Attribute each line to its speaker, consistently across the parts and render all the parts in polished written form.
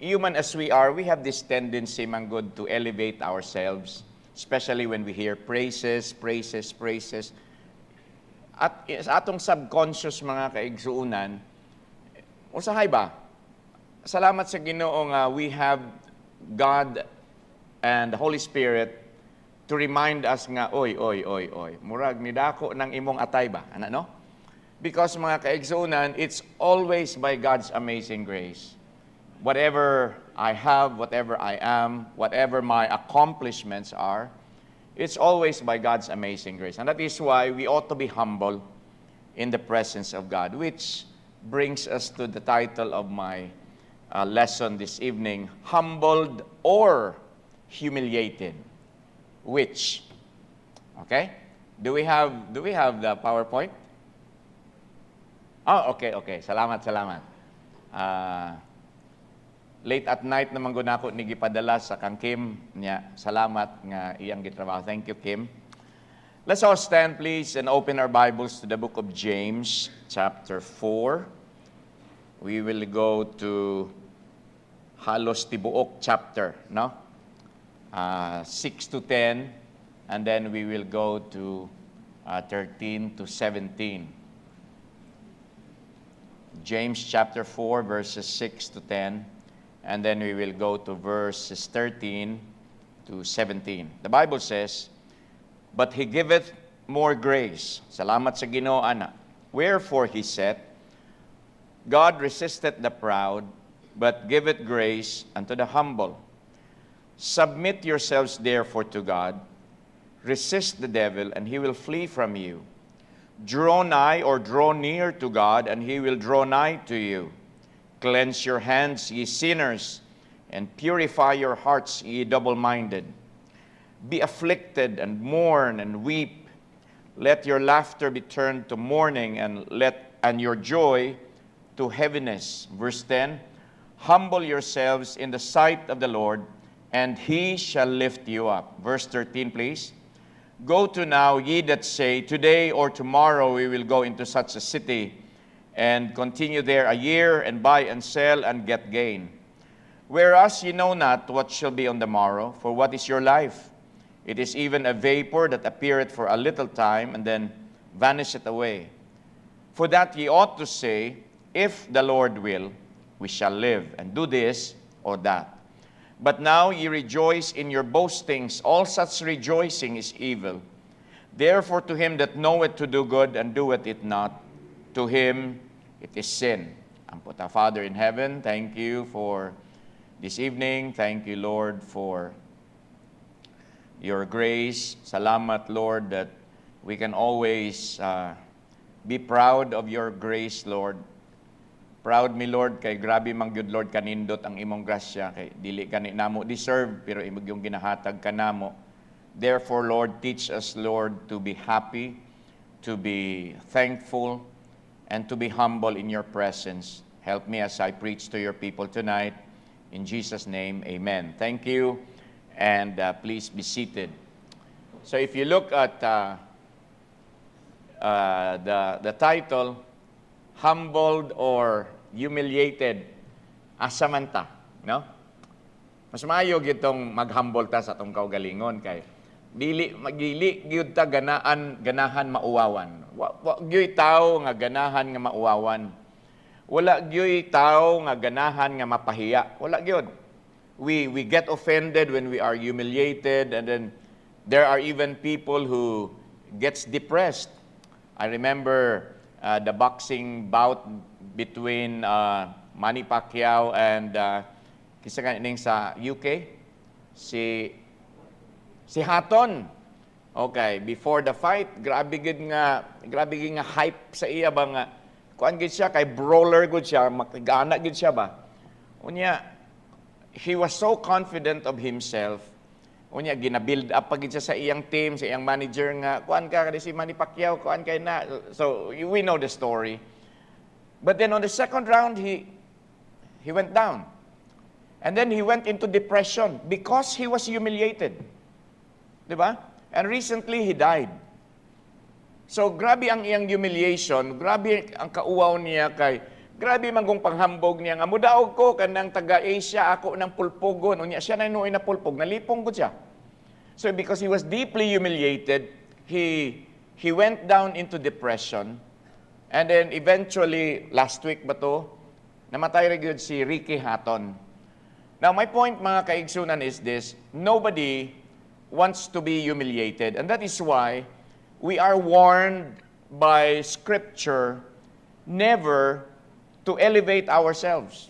Speaker 1: human as we are, we have this tendency, Manggod, to elevate ourselves, especially when we hear praises, praises, praises. At sa atong subconscious mga kaigsuunan, usahay ba? Salamat sa Ginoo nga we have God and the Holy Spirit to remind us nga, oy, murag nidako ng imong atay ba? Ano, no? Because mga kaigsuunan, it's always by God's amazing grace. Whatever I have, whatever I am, whatever my accomplishments are, it's always by God's amazing grace. And that is why we ought to be humble in the presence of God, which brings us to the title of my lesson this evening, Humbled or Humiliated. Which? Okay? Do we have the PowerPoint? Oh, okay. Salamat. Late at night naman gunako ni gipadala sa kang Kim niya. Salamat nga iyang gitrabaho. Thank you, Kim. Let's all stand, please, and open our Bibles to the book of James, chapter 4. We will go to halos tibuok chapter, no? 6 to 10, and then we will go to 13 to 17. James chapter 4, verses 6 to 10. And then we will go to verses 13 to 17. The Bible says, "But he giveth more grace." Salamat sa Ginoo, ana. "Wherefore he said, God resisteth the proud, but giveth grace unto the humble. Submit yourselves therefore to God. Resist the devil, and he will flee from you. Draw nigh or draw near to God, and he will draw nigh to you. Cleanse your hands, ye sinners, and purify your hearts, ye double-minded. Be afflicted and mourn and weep. Let your laughter be turned to mourning, and your joy to heaviness." Verse 10, "Humble yourselves in the sight of the Lord, and he shall lift you up." Verse 13, please. "Go to now, ye that say, Today or tomorrow we will go into such a city, and continue there a year, and buy and sell, and get gain. Whereas ye know not what shall be on the morrow, for what is your life? It is even a vapor that appeareth for a little time, and then vanisheth away. For that ye ought to say, If the Lord will, we shall live, and do this or that. But now ye rejoice in your boastings. All such rejoicing is evil. Therefore to him that knoweth to do good, and doeth it not, to him it is sin." Our Father in heaven, thank you for this evening. Thank you, Lord, for your grace. Salamat, Lord, that we can always be proud of your grace, Lord. Proud mi, Lord, kay grabe mang gyud, Lord, kanindot ang imong grasya, kay dili kani namo deserve, pero imong yung ginahatag kanamo. Therefore, Lord, teach us, Lord, to be happy, to be thankful, and to be humble in your presence. Help me as I preach to your people tonight. In Jesus' name, amen. Thank you, and please be seated. So if you look at the title, Humbled or Humiliated, asamanta, no? Mas maayo gitong mag-humble ta sa atong kaugalingon kay dili gyud ta ganahan mauwawan. Wa gyud tao nga ganahan nga mauwawan. Wala gyud tao nga ganahan nga mapahiya. Wala gyud. We get offended when we are humiliated, and then there are even people who gets depressed. I remember the boxing bout between Manny Pacquiao and kisa kaning sa UK, si Hatton. Okay, before the fight, grabe gid nga hype sa iya ba nga kuan gid siya kay brawler gud siya, makigana gid siya ba. Unya, he was so confident of himself. Unya, gina-build up pa gid siya sa iyang team, sa iyang manager nga kuan ka kasi si Manny Pacquiao, kuan kay na. So, we know the story. But then on the second round, he went down. And then he went into depression because he was humiliated. Diba? And recently, he died. So, grabe ang iyang humiliation, grabe ang kauwaw niya kay Grabe man kung panghambog niya nga mudaog ko kanang taga-Asia ako ng pulpugon unya siya na inuoy na pulpog nalipong ko siya. So because he was deeply humiliated, he went down into depression and then eventually last week ba to namatay ra gyud si Ricky Hatton. Now my point mga kaigsunan is this, nobody wants to be humiliated and that is why we are warned by scripture never to elevate ourselves.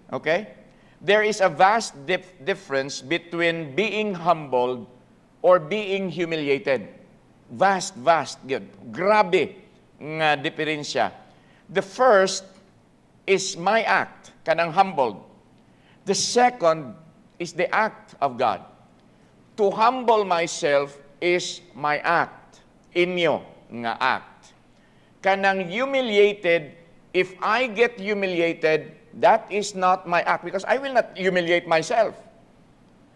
Speaker 1: Okay? There is a vast difference between being humbled or being humiliated. Vast, good. Grabe nga diferensya. The first is my act, kanang humbled. The second is the act of God. To humble myself is my act, inyo nga act. Kanang humiliated, if I get humiliated, that is not my act because I will not humiliate myself.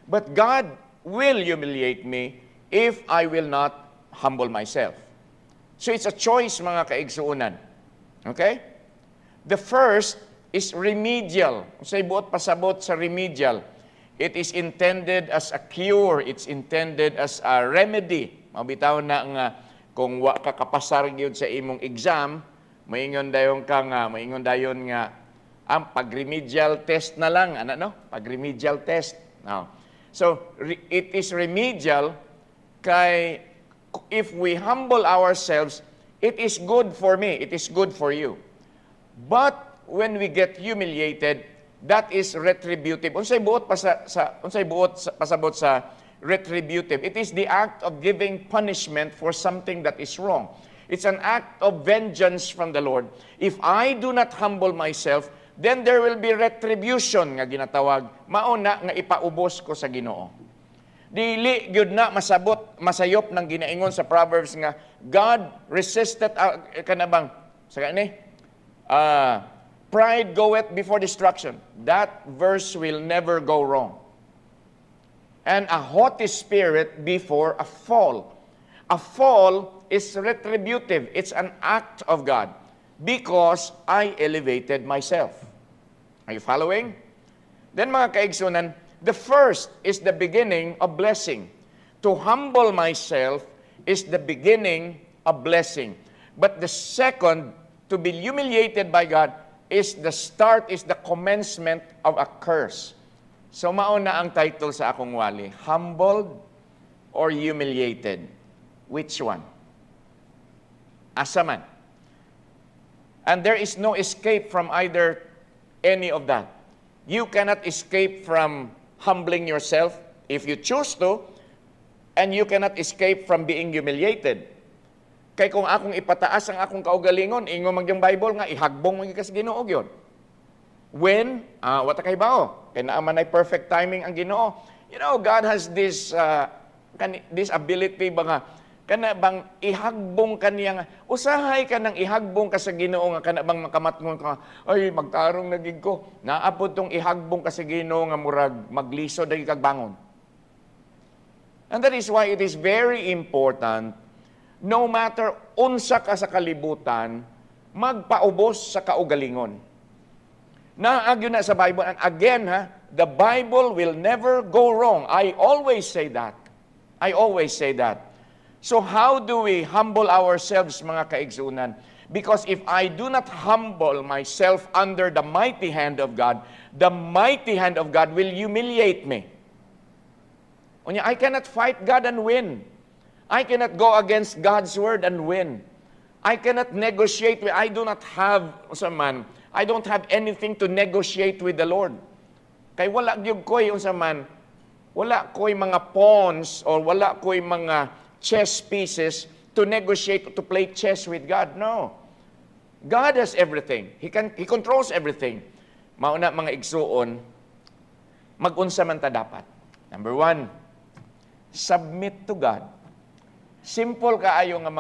Speaker 1: But God will humiliate me if I will not humble myself. So it's a choice mga kaigsuunan. Okay? The first is remedial. Say buot pasabot sa remedial. It is intended as a cure. It's intended as a remedy. Mabitaw na nga kung wa ka kapasar gyud sa imong exam, maingon dayon ka nga, maingon dayon nga ang pag-remedial test na lang, pag-remedial test. Now, so it is remedial kay if we humble ourselves, it is good for me, it is good for you. But when we get humiliated, that is retributive. Unsay buot pasabot sa retributive. It is the act of giving punishment for something that is wrong. It's an act of vengeance from the Lord. If I do not humble myself, then there will be retribution nga ginatawag. Mauna nga ipaubos ko sa Ginoo. Dili gyud na masayop ng ginaingon sa Proverbs nga God resisted kanabang sa kani pride goeth before destruction. That verse will never go wrong. And a haughty spirit before a fall. A fall is retributive. It's an act of God because I elevated myself. Are you following? Then mga kaigsunan, the first is the beginning of blessing. To humble myself is the beginning of blessing. But the second, to be humiliated by God, is the start, is the commencement of a curse. So mauna ang title sa akong wali, humbled or humiliated? Which one? Asa man. And there is no escape from either any of that. You cannot escape from humbling yourself if you choose to, and you cannot escape from being humiliated. Kay kung akong ipataas ang akong kaugalingon, ingo magyang Bible nga, ihagbong mga kas Ginoo yun. When, wata kay bao, kay naaman ay perfect timing ang Ginoo. You know, God has this ability ba nga, kana bang ihagbong kaniya nga, usahay ka nang ihagbong ka sa Ginoo nga, kana bang makamatngon ka, ay, magtarong nagig ko, naapod tong ihagbong ka sa Ginoo nga murag, magliso dagi kag bangon. And that is why it is very important, no matter unsa ka sa kalibutan, magpaubos sa kaugalingon. Naagyo na sa Bible, and again, the Bible will never go wrong. I always say that. I always say that. So how do we humble ourselves, mga kaigsunan? Because if I do not humble myself under the mighty hand of God, the mighty hand of God will humiliate me. I cannot fight God and win. I cannot go against God's word and win. I cannot negotiate with, I don't have anything to negotiate with the Lord. Kay wala gyud koy wala koy mga pawns or wala koy mga chess pieces to negotiate, to play chess with God. No. God has everything. He controls everything. Mauna mga igsuon, mag-unsa man ta dapat. Number 1, submit to God. Simple kaayo nga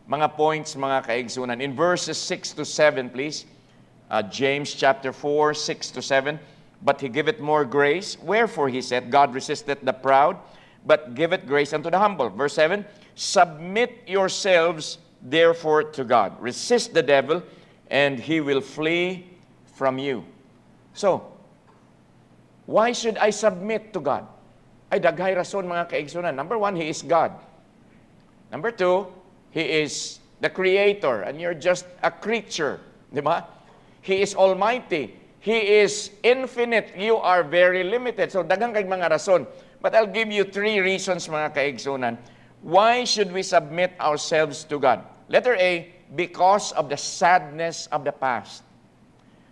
Speaker 1: mga points, mga kaigsunan. In verses 6 to 7, please. James chapter 4, 6 to 7. But he giveth more grace. Wherefore he said, God resisteth the proud, but giveth grace unto the humble. Verse 7, submit yourselves therefore to God. Resist the devil, and he will flee from you. So, why should I submit to God? Ay, daghay rason mga kaigsunan. Number one, He is God. Number two, He is the Creator, and you're just a creature. Di ba? He is Almighty. He is infinite. You are very limited. So, daghang kay mga rason. But I'll give you 3 reasons, mga kaigsunan. Why should we submit ourselves to God? Letter A, because of the sadness of the past.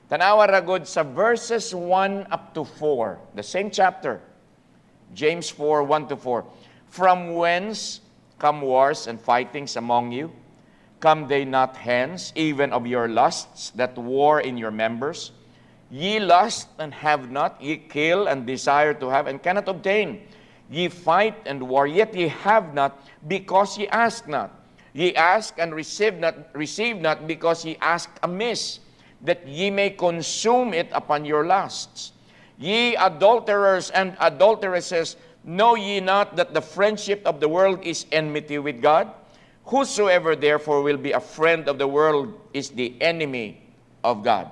Speaker 1: Tanawa ragod sa verses 1 up to 4, the same chapter, James 4, 1 to 4. From whence come wars and fightings among you? Come they not hence, even of your lusts that war in your members? Ye lust and have not, ye kill and desire to have and cannot obtain. Ye fight and war, yet ye have not, because ye ask not. Ye ask and receive not because ye ask amiss, that ye may consume it upon your lusts. Ye adulterers and adulteresses, know ye not that the friendship of the world is enmity with God? Whosoever therefore will be a friend of the world is the enemy of God.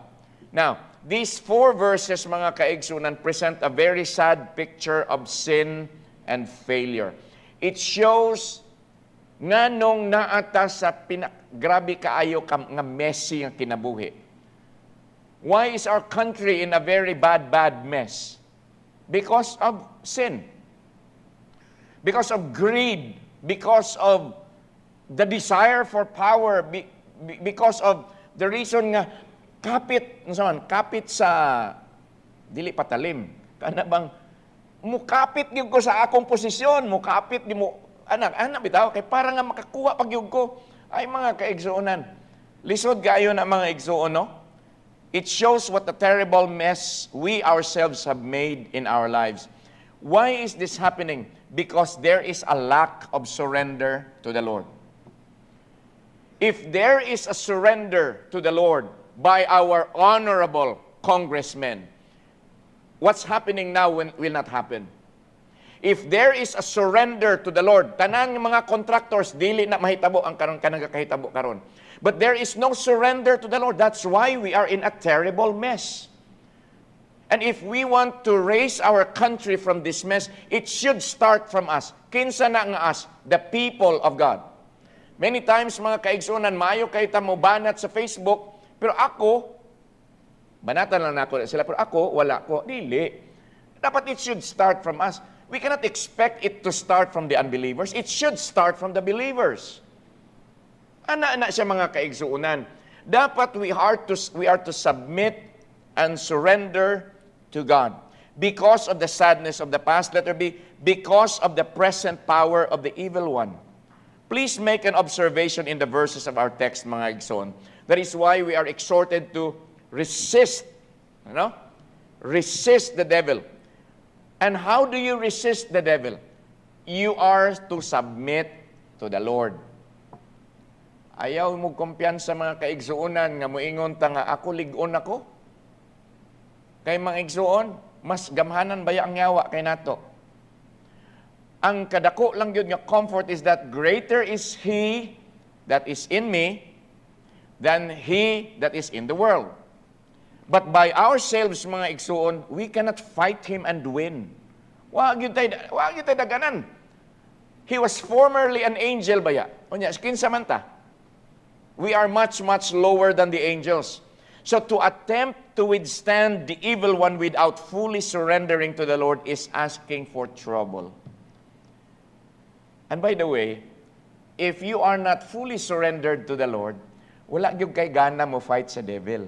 Speaker 1: Now, these 4 verses, mga kaigsunan, present a very sad picture of sin and failure. It shows nga nung naata sa grabe kaayo nga messy ang kinabuhi. Why is our country in a very bad mess? Because of sin. Because of greed. Because of the desire for power. Because of the reason nga kapit sa dili patalim. Kana bang mukapit gyud ko sa akong posisyon, mukapit di mo anak bitaw kay para nga makakuha pag gyud ko. Ay mga kaigsuonan. Lisod gayo na mga igsuon, no? It shows what a terrible mess we ourselves have made in our lives. Why is this happening? Because there is a lack of surrender to the Lord. If there is a surrender to the Lord by our honorable congressmen, what's happening now will not happen. If there is a surrender to the Lord, tanang mga contractors, dili na mahitabo ang kanang kahitabo karon. But there is no surrender to the Lord. That's why we are in a terrible mess. And if we want to raise our country from this mess, it should start from us. Kinsa na nga us, the people of God. Many times, mga kaigsunan, maayo kay tamo banat sa Facebook, pero ako, banatan lang ako sila, pero ako, wala ko. Dili. Dapat it should start from us. We cannot expect it to start from the unbelievers. It should start from the believers. Ana siya mga kaigsuunan. Dapat we are to submit and surrender to God. Because of the sadness of the past, letter B, because of the present power of the evil one. Please make an observation in the verses of our text, mga igsoon. That is why we are exhorted to resist, resist the devil. And how do you resist the devil? You are to submit to the Lord. Ayaw mo kumpiyansa mga kaigsuunan nga moingon ta nga ako ligon ako. Kay mga igsuon, mas gamhanan baya ang yawa kay nato. Ang kadako lang yun nga comfort is that greater is He that is in me than he that is in the world. But by ourselves, mga igsuon, we cannot fight him and win. Wag yun tayo daganan. He was formerly an angel baya. Onya, kinsa man ta? We are much lower than the angels. So to attempt to withstand the evil one without fully surrendering to the Lord is asking for trouble. And by the way, if you are not fully surrendered to the Lord, wala gyud kay gana mo fight sa devil.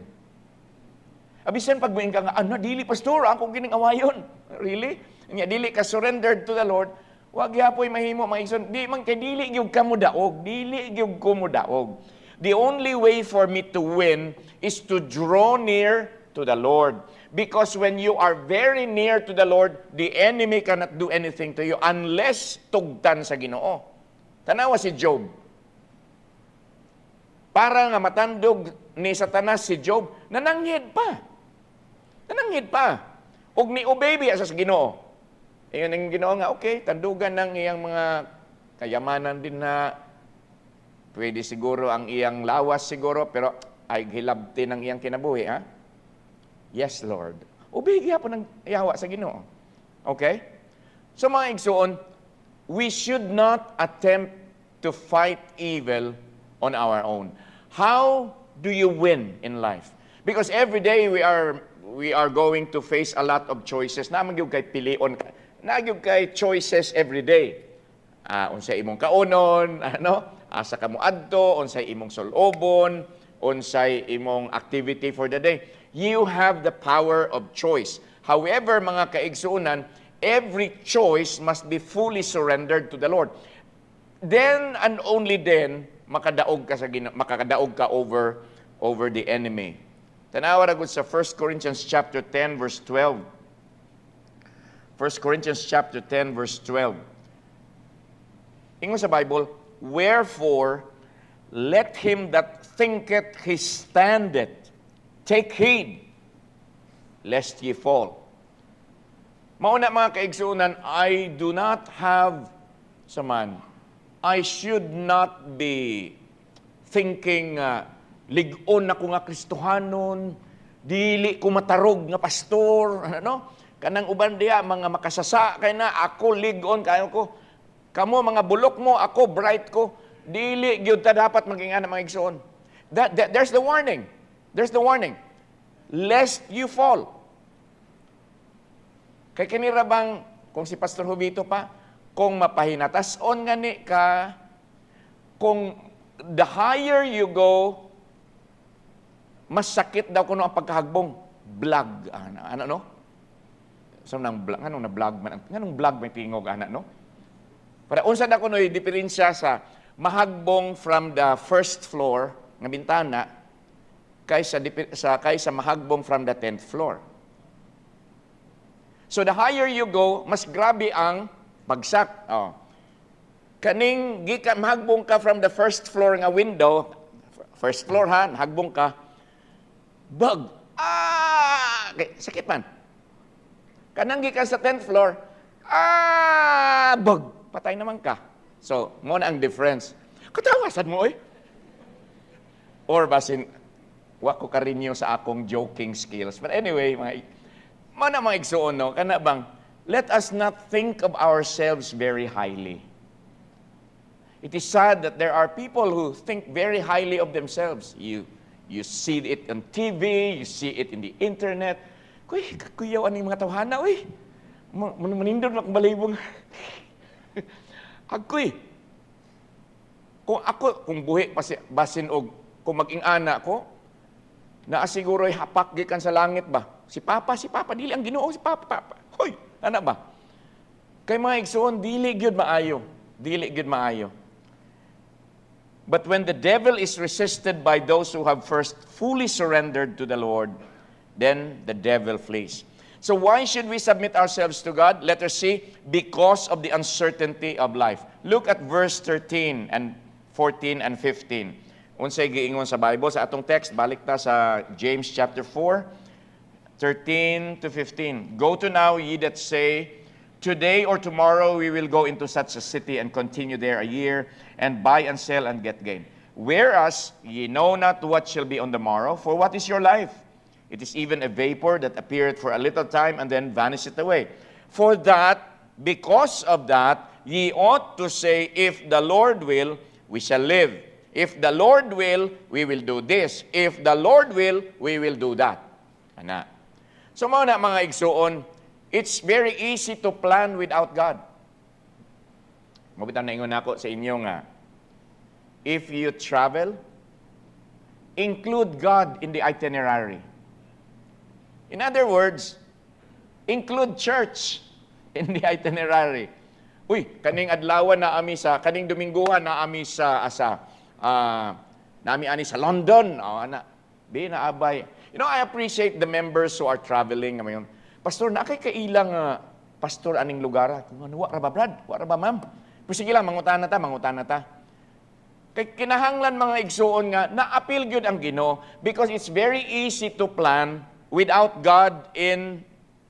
Speaker 1: Abisan pag moing ka nga, dili pastor, ako kining awayon. Really? Nya dili ka surrendered to the Lord, wag yapoy mahimo maigsoon. Di man kay dili gyud ka mo daog, dili gyud ko mo daog. The only way for me to win is to draw near to the Lord. Because when you are very near to the Lord, the enemy cannot do anything to you unless tugtan sa Ginoo. Tanawa si Job. Para nga matandog ni Satanas si Job, nananghid pa. Nananghid pa. Ug ni-obey biya sa Ginoo. Iyon ang Ginoo nga, okay, tandugan ng iyang mga kayamanan din na pwede siguro ang iyang lawas siguro, pero ay hilabti ng iyang kinabuhi, ha? Yes, Lord. Ubigya po ng yawa sa Ginoo. Okay? So mga igsoon, we should not attempt to fight evil on our own. How do you win in life? Because every day we are going to face a lot of choices. Naman gyud kay pilion, nagyud kay choices every day. Unsay imong kaunon, asa ka mo adto, unsay imong sulobon, unsay imong activity for the day. You have the power of choice. However, mga kaigsuunan, every choice must be fully surrendered to the Lord. Then and only then makadaog ka over the enemy. Tanawa ra gud sa 1 Corinthians chapter 10 verse 12. 1 Corinthians chapter 10 verse 12. Ingon sa Bible, wherefore let him that thinketh he standeth take heed lest ye fall. Mauna mga kaigsuunan, I do not have I should not be thinking lig-on ako nga Kristohanon, dili ko matarog nga pastor, kanang uban diha mga makasasa kay na ako lig-on kayo ko. Kamo mga bulok mo, ako bright ko, dili gyud ta dapat maging ana mga igsoon. There's the warning. There's the warning. Lest you fall. Kay kinira bang, kung si Pastor Hubito pa, kung mapahinatas-on nga ni ka, kung the higher you go, mas sakit daw kuno ang pagkahagbong. Vlog, no? So, anong vlog man? Anong vlog may tingog, no? Para unsa na kuno diferensya sa mahagbong from the first floor nga bintana kaysa mahagbong from the 10th floor. So the higher you go, mas grabe ang bagsak. Kaning mahagbong ka from the first floor nga window, first floor ha, hagbong ka, bag, sakit man. Kanang gikan sa 10th floor, bag, patay naman ka. So, mo na ang difference. Katawasan mo, Or basin, wa ko karinyo sa akong joking skills. But anyway, mga igsuon, no? Kana bang, let us not think of ourselves very highly. It is sad that there are people who think very highly of themselves. You see it on TV, you see it in the internet. Kuyaw aning mga tawhana, manindon akong balibong. Kung buhi, basin og, kung mag-ing-ana ko, naasiguro'y hapak gikan sa langit ba? Si Papa, dili ang Ginoo, si Papa. Hoy, ana ba? Kay mga igsoon, dili gyud maayo. But when the devil is resisted by those who have first fully surrendered to the Lord, then the devil flees. So why should we submit ourselves to God? Letter C, because of the uncertainty of life. Look at verse 13 and 14 and 15. Unsay giingon sa Bible sa atong text, balik ta sa James chapter 4, 13 to 15. Go to now, ye that say, today or tomorrow we will go into such a city and continue there a year, and buy and sell and get gain. Whereas ye know not what shall be on the morrow, for what is your life? It is even a vapor that appeareth for a little time and then vanisheth away. For that, because of that, ye ought to say, if the Lord will, we shall live. If the Lord will, we will do this. If the Lord will, we will do that. Ana. So mga igsuon, it's very easy to plan without God. Mabitan na ingon ako sa inyo nga, if you travel, include God in the itinerary. In other words, include church in the itinerary. Kaning adlawan na ami sa, kaning Domingguhan na ami sa nami ani sa London. Di na abay. I appreciate the members who are traveling. Pastor, nakay kailang pastor aning lugar. Wa ra ba, Brad? Wa ra ba, ma'am? Pero sige lang, mangutana ta. Kay kinahanglan mga igsuon nga, na-appeal gyud ang Ginoo because it's very easy to plan without God in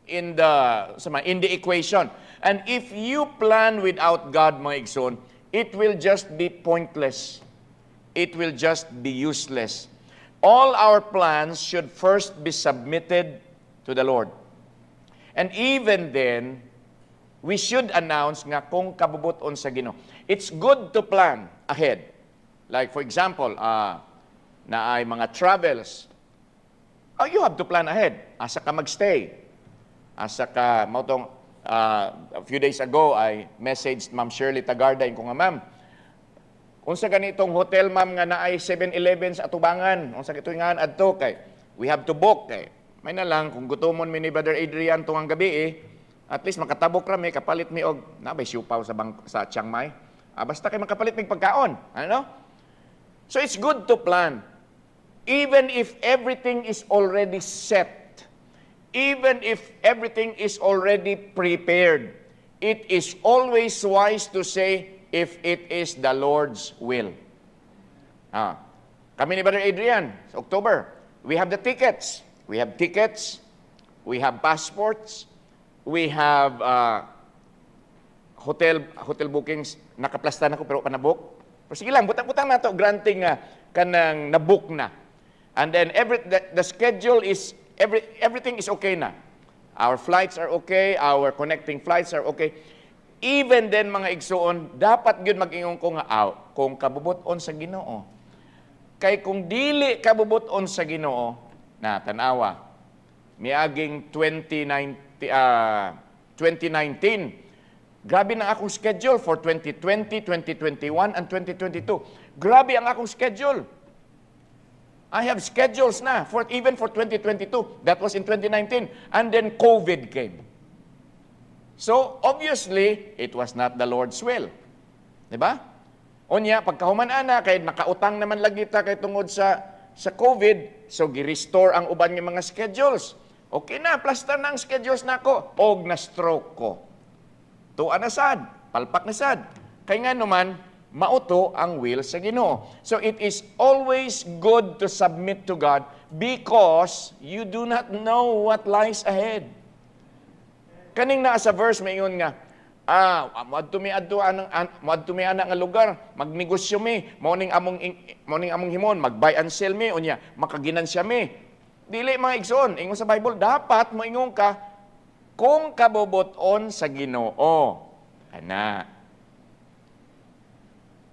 Speaker 1: the equation. And if you plan without God, mga igsoon, it will just be pointless. It will just be useless. all our plans should first be submitted to the Lord. And even then, we should announce nga kung kabubuton sa Ginoo. It's good to plan ahead. Like for example, na ay mga travels. You have to plan ahead. Asa ka magstay. Asa ka, mautong, a few days ago, I messaged Ma'am Shirley Tagarda, ko nga, Ma'am, kung sa ganitong hotel, Ma'am, nga na ay 7-Eleven sa Atubangan, kung sa kituingan adto kay, we have to book kay. May na lang, kung gutomon mi ni Brother Adrian tungang gabi at least makatabok rami, kapalit mi og, nabay siupaw sa Chiang Mai. Basta kay makapalit mig pagkaon. Ano? So it's good to plan. Even if everything is already set, even if everything is already prepared, it is always wise to say, if it is the Lord's will. Kami ni Brother Adrian, sa October, we have the tickets. We have tickets, we have passports, we have hotel bookings. Nakaplastan ako pero panabok. Pero sige lang, butang-butang na to, granting kanang nabook na. And then the schedule is, everything is okay na. Our flights are okay, our connecting flights are okay. Even then, mga igsuon, dapat yun mag-ingon ko nga, kung kabubuton sa Ginoo. Kay kung dili kabubuton sa Ginoo, na tanawa, miaging 2019, grabe na akong schedule for 2020, 2021, and 2022. Grabe ang akong schedule. I have schedules na, even for 2022. That was in 2019. And then COVID came. So, obviously, it was not the Lord's will. Diba? Onya, pagkahuman ana, kay nakautang naman lagi ta kay tungod sa COVID, so gi-restore ang uban ng mga schedules. Okay na, plaster na ang schedules nako. Og na-stroke ko. Tuan na sad, palpak na sad. Kaya nga naman, mauto ang will sa Ginoo. So it is always good to submit to God because you do not know what lies ahead. Kaning naa sa verse mayon nga, moadto mi ana nga lugar, magnegosyo mi, moning among himon, mag-buy and sell mi unya, makaginansya mi. Dili mga igsoon, ingon sa Bible, dapat moingon ka kung kaboboton sa Ginoo. Ana.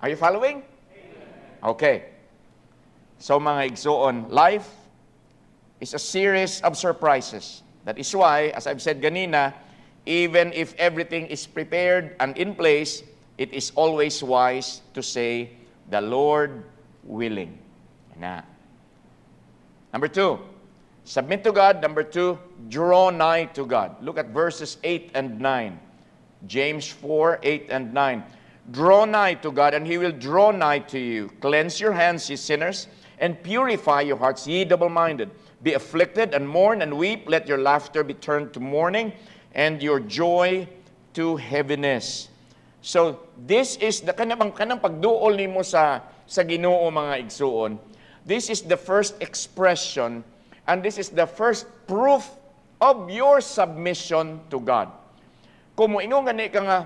Speaker 1: Are you following? Okay. So mga igsoon, life is a series of surprises. That is why, as I've said ganina, even if everything is prepared and in place, it is always wise to say, the Lord willing. Na. Number 2, submit to God. Number 2, draw nigh to God. Look at verses 8 and 9. James 4, 8 and 9. Draw nigh to God, and He will draw nigh to you. Cleanse your hands, ye sinners, and purify your hearts, ye double-minded. Be afflicted, and mourn, and weep. Let your laughter be turned to mourning, and your joy to heaviness. So, this is the kanang pagduol nimo sa Ginoo, mga igsuon. This is the first expression, and this is the first proof of your submission to God. Kung moingon gani ka nga,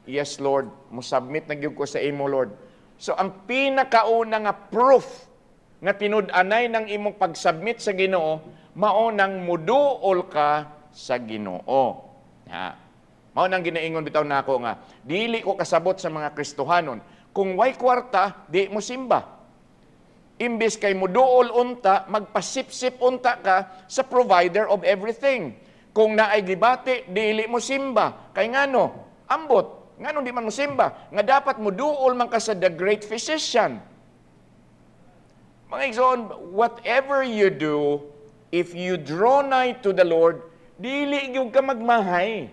Speaker 1: yes, Lord, musubmit na gyud ko sa imo, Lord. So, ang pinakauna nga proof nga tinud-anay ng imong pag-submit sa Ginoo, mao nang muduol ka sa Ginoo. Mao nang ginaingon bitaw nako nga, dili ko kasabot sa mga Kristohanon. Kung way kwarta, di mo simba. Imbis kay muduol unta, magpasip-sip unta ka sa provider of everything. Kung naay gibati, dili mo simba. Kay ngano, ambot. Nga nung di man mo simba, nga dapat mo duol man ka sa the great physician. Mga igsoon, whatever you do, if you draw nigh to the Lord, dili gyud ka magmahay.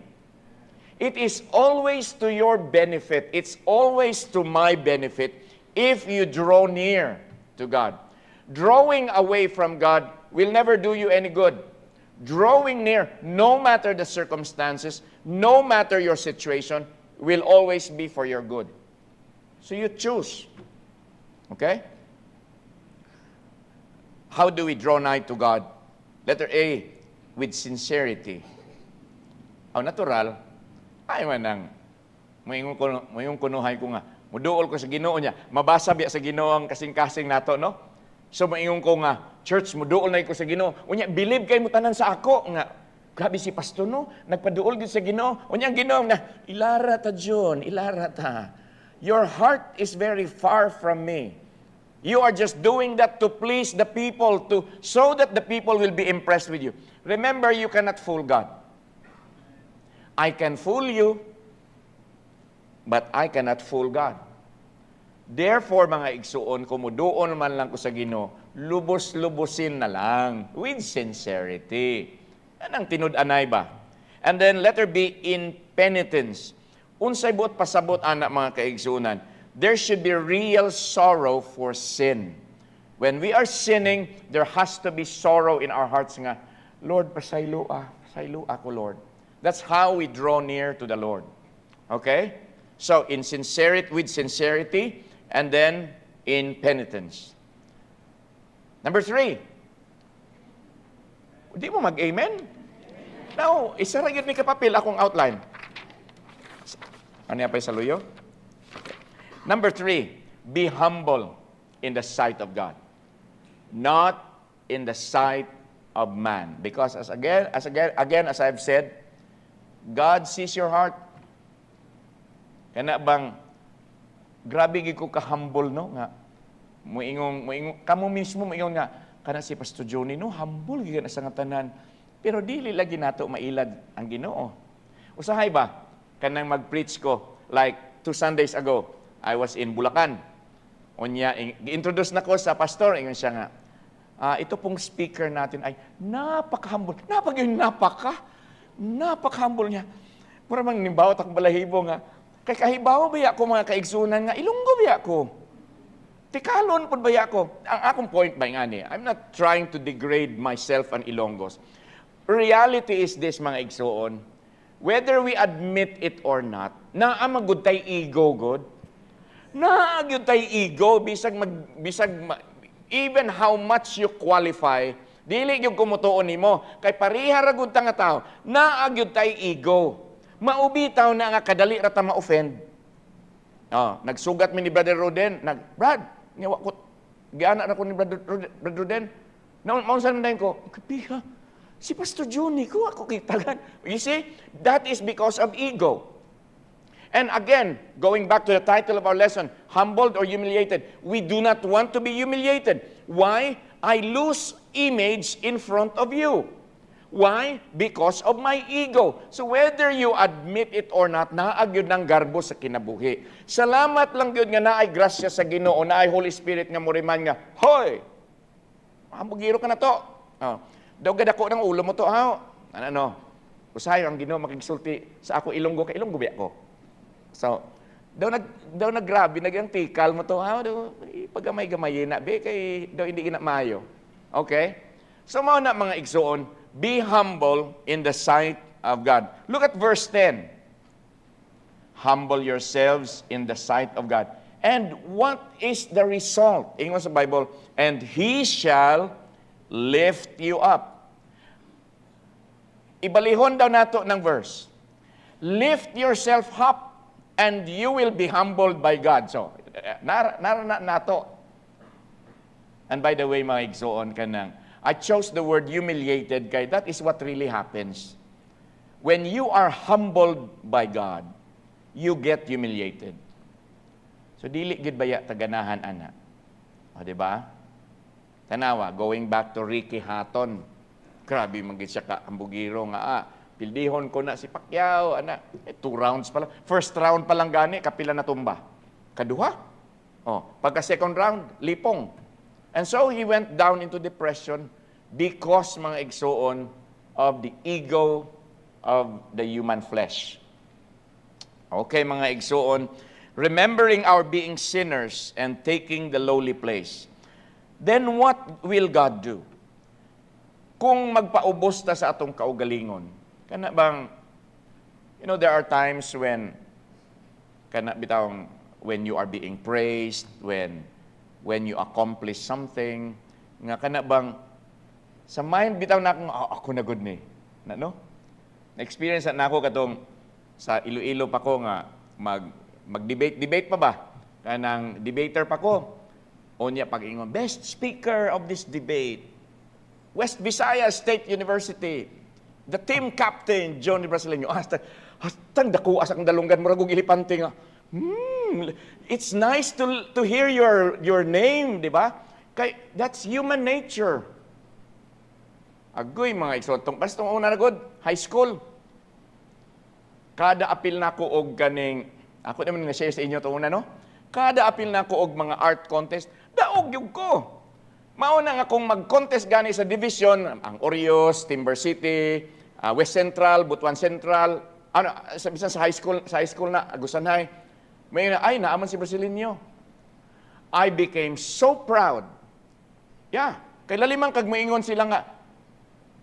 Speaker 1: It is always to your benefit. It's always to my benefit if you draw near to God. Drawing away from God will never do you any good. Drawing near, no matter the circumstances, no matter your situation, will always be for your good. So you choose. Okay? How do we draw nigh to God? Letter A, with sincerity. Ang natural, ay manang, mayong kunuhay ko nga, muduol ko sa Ginoo niya, mabasa biya sa Ginoo ang kasing-kasing nato, no? So maingon ko nga, church, muduol na ko sa Ginoo. Unya, believe kay mo tanan sa ako nga. Grabe si pastor no, nagpaduol gid sa Ginoo. Unya ang Ginoo na, ilara ta John, ilara ta. Your heart is very far from me. You are just doing that to please the people, so that the people will be impressed with you. Remember, you cannot fool God. I can fool you, but I cannot fool God. Therefore, mga igsuon, kumuduon man lang ko sa Ginoo, lubos-lubosin na lang with sincerity. Yan ang tinud-anay ba? And then, letter B, in penitence. Unsay buot pasabot, anak mga kaigsuunan, there should be real sorrow for sin. When we are sinning, there has to be sorrow in our hearts nga, Lord, pasaylo ako, Lord. That's how we draw near to the Lord. Okay? So, in sincerity, with sincerity, and then in penitence. Number 3. Di mo mag-amen? Now, isa rin yun may kapapil akong outline. Ano yan pa sa luyo? Number 3, be humble in the sight of God. Not in the sight of man. Because as I've said, God sees your heart. Kana bang grabe gid ko ka-humble no nga moingong kamo mismo moingon nga kana si Pastor Johnny no humble gid sa nga tanan pero dili lagi nato mailad ang Ginoo. Usahay ba kanang mag-preach ko like 2 Sundays ago I was in Bulacan. Unya gi-introduce nako sa pastor ingon siya nga ito pong speaker natin ay napaka-humble. Napaka-humble niya. Mura mang nimbawat ak balahibo nga kay kahibaw ba ko mga kaigsunan nga Ilonggo ba ko? Tikalon pud ba ko? Ang akong point ba ngani, I'm not trying to degrade myself and Ilonggos. Reality is this mga igsuon, whether we admit it or not, naa magud tay ego god. Naa gyud tay ego bisag even how much you qualify, dili gyud kumutuon nimo kay pareha ra gud ta nga tawo. Naa gyud tay ego. Maubitaw na nga kadali rata ma-offend. Nagsugat mi ni Brother Roden, Brad, ngawa ko, giana na ko ni Brother Roden. Maunsa man ko, kapiha, si Pastor Johnny ko ako kitagan. You see, that is because of ego. And again, going back to the title of our lesson, humbled or humiliated. We do not want to be humiliated. Why? I lose image in front of you. Why? Because of my ego. So whether you admit it or not, naag yun ng garbo sa kinabuhi. Salamat lang yun nga naay grasya sa Ginoo, naay Holy Spirit nga muriman nga, hoy! Mabugiro ka na to. Daw gadako ng ulo mo to, ha? Ano? Usahay ang Ginoo makigsulti sa ako Ilonggo ka Ilonggo biya ko. So, daw naggrabe, nagyantikal mo to, ha? Daw pagamay-gamayin na, be, kay daw hindi ginamayo. Okay? So, mga na mga igsuon, be humble in the sight of God. Look at verse 10. Humble yourselves in the sight of God. And what is the result? Ingon sa Bible, and He shall lift you up. Ibalihon daw nato ng verse. Lift yourself up and you will be humbled by God. So, nato. And by the way, mga igsuon kanang, I chose the word humiliated kay that is what really happens. When you are humbled by God, you get humiliated. So dili gid baya taganahan ana. O di ba? Tanawa, going back to Ricky Hatton. Grabe man gid siya ka ambugiro nga pildihon ko na si Pacquiao ana. 2 rounds pa lang. First round pa lang gani kapila na tumba. Kaduha? Pagka second round, lipong. And so he went down into depression because, mga igsuon, of the ego of the human flesh. Okay, mga igsuon, remembering our being sinners and taking the lowly place. Then what will God do? Kung magpaubos ta sa atong kaugalingon, kana bang, there are times when, when you are being praised, when you accomplish something, nga kana bang, sa mind bitaw na ako na good ni. Na-experience na ako katong sa Iloilo pa ko nga mag-debate pa ba? Kanang debater pa ko. Unya pag-ingon, best speaker of this debate, West Visayas State University, the team captain, Johnny Brasileño. Hastang dakuha sa kang dalunggan mo, ragong ilipante nga. It's nice to hear your name, di ba? Kay, that's human nature. Agoy mga iksotong. Basta itong una na good, high school. Kada apil na ko og ganing, ako naman na-share sa inyo itong una, no? Kada apil na ko og mga art contest, daog yung ko. Mauna nga kung mag-contest gani sa division, ang Orios, Timber City, West Central, Butuan Central, sa high school na, Agusan High, may ay, naaman si Brasileño. I became so proud. Yeah, kay lalimang kag maingon sila nga,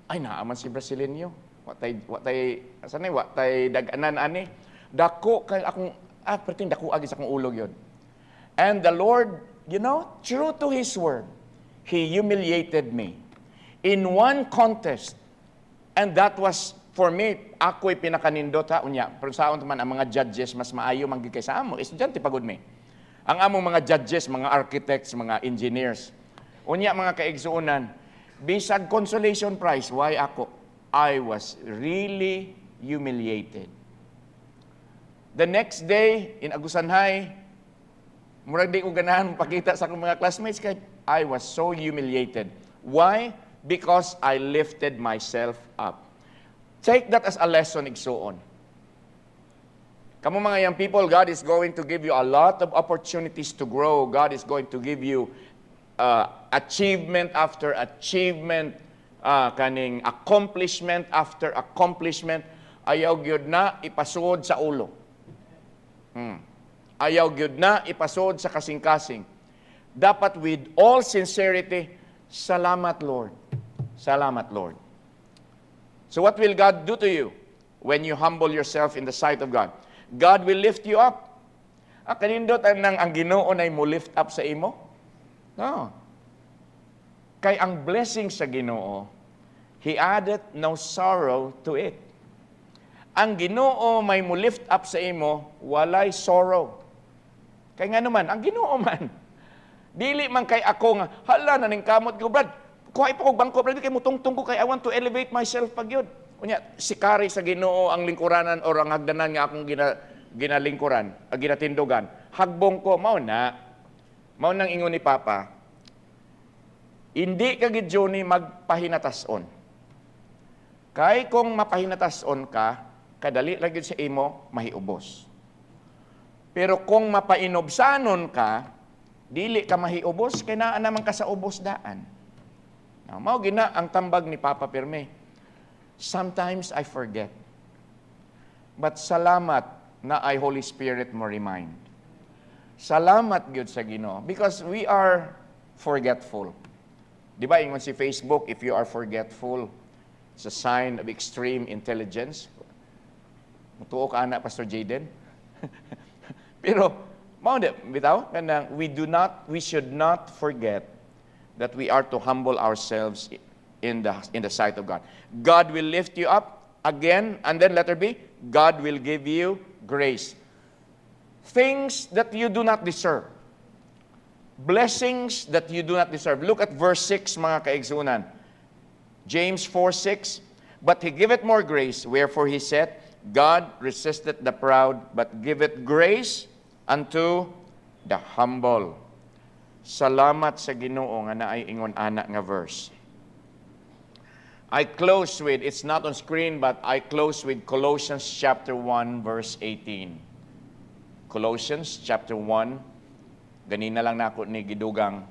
Speaker 1: ay, naaman si Brasileño. Watay daganan ani. Dako kay akong perting dako agi sa akong ulog yon. And the Lord, true to His word, He humiliated me in one contest. And that was for me, ako'y pinakanindot ha unya. Pero saon man ang mga judges mas maayo manggid kaysa amo. Estudyante pagod me. Ang among mga judges, mga architects, mga engineers. Unya mga kaigsuonan, bisag consolation prize, why ako? I was really humiliated. The next day, in Agusan High, murag di ko ganahan pakita sa akong mga classmates kay I was so humiliated. Why? Because I lifted myself up. Take that as a lesson, igsuon. Kamu mga young people, God is going to give you a lot of opportunities to grow. God is going to give you achievement after achievement, kaning accomplishment after accomplishment. Ayaw gyud na ipasud sa ulo. Ayaw gyud na ipasud sa kasing-kasing. Dapat with all sincerity, salamat Lord. Salamat Lord. So what will God do to you when you humble yourself in the sight of God? God will lift you up. Kanindot ang Ginoo ay mo lift up sa imo? No. Kay ang blessing sa Ginoo, He added no sorrow to it. Ang Ginoo may mo lift up sa imo, walay sorrow. Kay nga naman, ang Ginoo man, dili man kay ako nga, hala na ning kamot ko, Brad, kuhay pa kong bangko, Brad, kay mutungtong ko, kay I want to elevate myself pag yun. Unya, sikari sa Ginoo ang lingkuranan o ang hagdanan nga akong ginalingkuran, ginatindugan. Hagbong ko, mao nang ingon ni Papa, hindi ka gid Johnny magpahinatason. Kay kung mapahinatason ka, kadali lang gid sa imo mahiubos. Pero kung mapainobsanon ka, dili ka mahiubos, kay naa naman ka sa ubos daan. Mao gina ang tambag ni Papa Pirme. Sometimes I forget. But salamat na ay Holy Spirit mo remind. Salamat gyud sa Ginoo because we are forgetful. Di ba ingon si Facebook, if you are forgetful, it's a sign of extreme intelligence. Mutuo ka ana Pastor Jaden. Pero mao bitaw kanang we should not forget that we are to humble ourselves in the sight of God. God will lift you up again, and then letter B, God will give you grace. Things that you do not deserve. Blessings that you do not deserve. Look at verse 6, mga kaigsunan. James 4:6, but He giveth more grace, wherefore He said, God resisteth the proud, but giveth grace unto the humble. Salamat sa Ginoo nga naay ingon ana nga verse. I close with, it's not on screen, but I close with Colossians chapter 1, verse 18. Colossians chapter 1, ganina lang na ako ni Gidugang.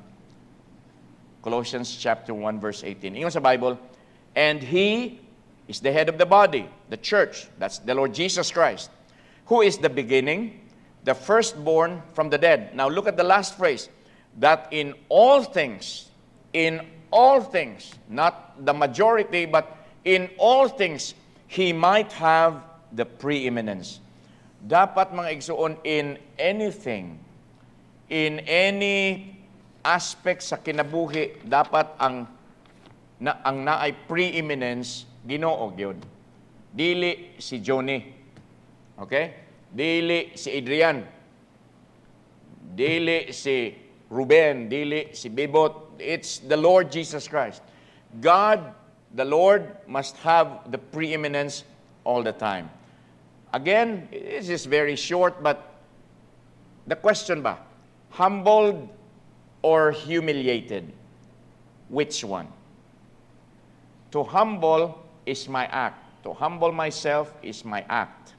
Speaker 1: Colossians chapter 1, verse 18. Ingon sa Bible, and He is the head of the body, the church, that's the Lord Jesus Christ, who is the beginning, the firstborn from the dead. Now look at the last phrase, that in all things, not the majority, but in all things, He might have the preeminence. Dapat mga igsuon, in anything, in any aspect sa kinabuhi, dapat ang naay preeminence, Ginoo gyud. Dili si Johnny. Okay? Dili si Adrian. Dili si Ruben, dili si Bibot. It's the Lord Jesus Christ. God, the Lord, must have the preeminence all the time. Again, this is very short, but the question ba, humbled or humiliated? Which one? To humble is my act. To humble myself is my act.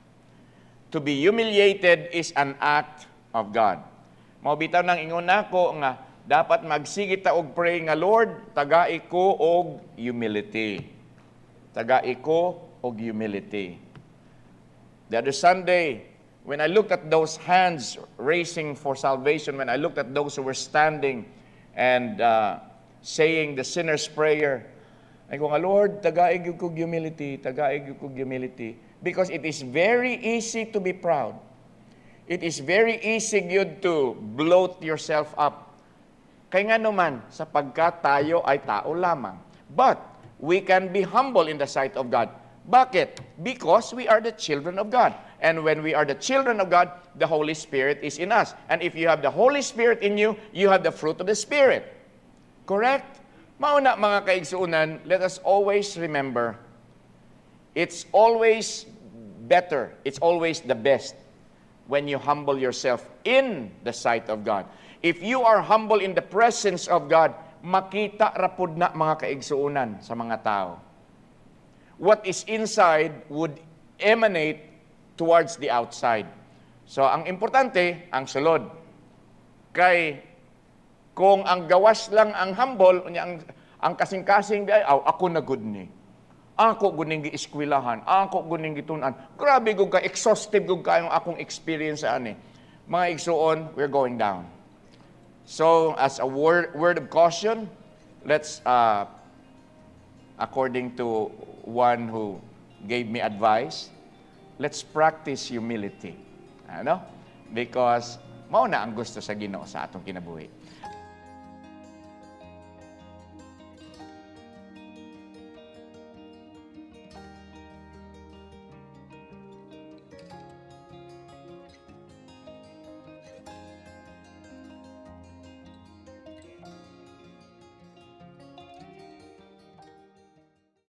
Speaker 1: To be humiliated is an act of God. Maubitaw nang ingon nako nga dapat magsigit ta og pray nga Lord, tagai ko og humility. Tagai ko og humility. The other Sunday, when I looked at those hands raising for salvation, when I looked at those who were standing and saying the sinner's prayer, ay ko nga, Lord, tagaig ko humility, tagaig ko humility. Because it is very easy to be proud. It is very easy good to bloat yourself up. Kaya nga naman, sapagkat tayo ay tao lamang. But we can be humble in the sight of God. Bakit? Because we are the children of God. And when we are the children of God, the Holy Spirit is in us. And if you have the Holy Spirit in you, you have the fruit of the Spirit. Correct? Mauna mga kaigsuunan, let us always remember, it's always better, it's always the best when you humble yourself in the sight of God. If you are humble in the presence of God, makita rapod na mga kaigsuunan sa mga tao. What is inside would emanate towards the outside. So, ang importante, ang sulod. Kay kung ang gawas lang ang humble, ang kasing-kasing, ako na good ni. Ako guning gi-eskwilahan, ako guning gitunan. Grabe gud ka, exhaustive gud ka yung akong experience ani. Mga igsuon, we're going down. So, as a word of caution, let's, according to one who gave me advice, let's practice humility. Ano? Because, mao na ang gusto sa Ginoo sa atong kinabuhi.